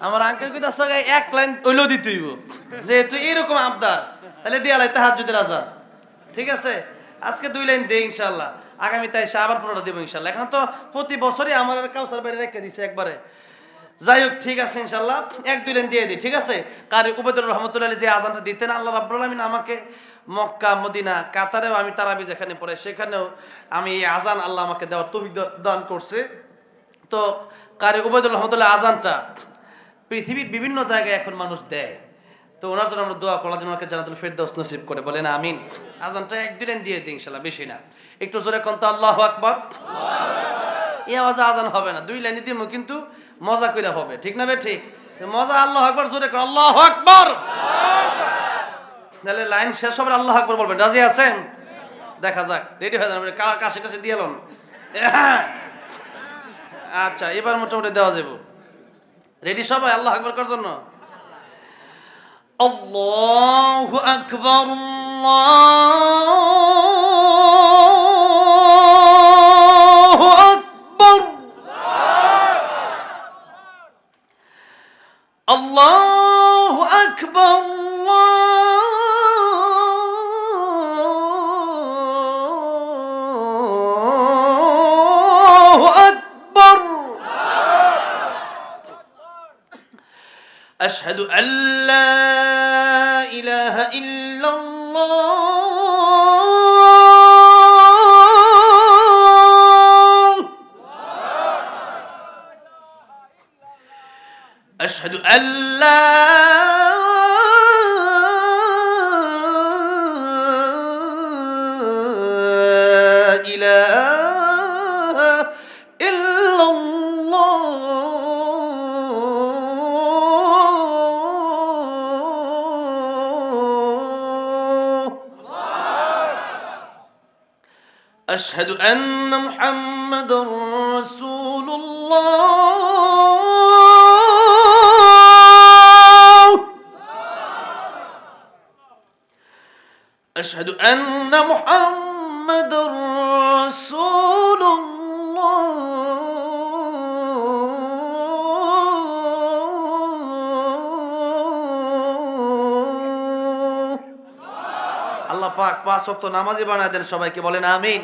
আমার আঙ্কেল কইতাছে 1 লাইন হইলো দিতে হইব, যেহেতু এরকম আবদার তাহলে দিয়ালাই তাহাজ্জুদের আজান। ঠিক আছে, আজকে 2 লাইন দেই ইনশাআল্লাহ, আগামীতে এসে আবার পুরোটা দেব ইনশাআল্লাহ। এখন তো প্রতি বছরই আমার কাউসার বাইরে রেখে দিছে একবারে। যাই হোক, ঠিক আছে ইনশাআল্লাহ 1-2 লাইন দিয়ে দিই। ঠিক আছে, কারি উবাইদুর রহমাতুল্লাহ আলাইহি যে আজানটা দিতেন, আল্লাহ রাব্বুল আলামিন আমাকে মক্কা, মদিনা, কাতারেও আমি তারাবি যেখানে পড়ে সেখানেও আমি এই আজান আল্লাহ আমাকে দেওয়ার তৌফিক দান করছে। তো কারি উবাইদুর রহমাতুল্লাহ আজানটা পৃথিবীর বিভিন্ন জায়গায় এখন মানুষ দেয়। তো ওনার জন্য আমরা দোয়া করার জন্য ওনাকে জান্নাতুল ফেরদাউস নসিব করে, বলেন আমিন। আজানটা 1-2 লাইন দিয়ে দিই ইনশাআল্লাহ, বেশি না। একটু জোরে কোন তো আল্লাহু আকবার। এই আওয়াজে আজান হবে না, 2 লাইন দিমু, কিন্তু মজা কইরা হবে। ঠিক না বে ঠিক? তো মজা আল্লাহু আকবার জোরে কোন আল্লাহু আকবার। তাহলে লাইন শেষ হবে আল্লাহু আকবার বলবেন। রাজি আছেন? দেখা যাক, রেডি হয়ে যান, কাশি টাশি দিয়ে লন। আচ্ছা, এবার মোটামুটি দেওয়া যাবে। রেডি সবাই আল্লাহু আকবার করার জন্য? আল্লাহু আকবার, আল্লাহু আকবার, আল্লাহু আকবার, আল্লাহু আকবার। আশহাদু আল্লা ইলাহা ইল্লাল্লাহ, আশহাদু আল্লা ইলাহা ইল্লাল্লাহ, আশহাদু আন্না মুহাম্মাদার রাসূলুল্লাহ, আশহাদু আন্না মুহাম্মাদার রাসূলুল্লাহ। আল্লাহ পাক 5 ওয়াক্ত নামাজি বানায় দেন সবাইকে, বলেন আমিন।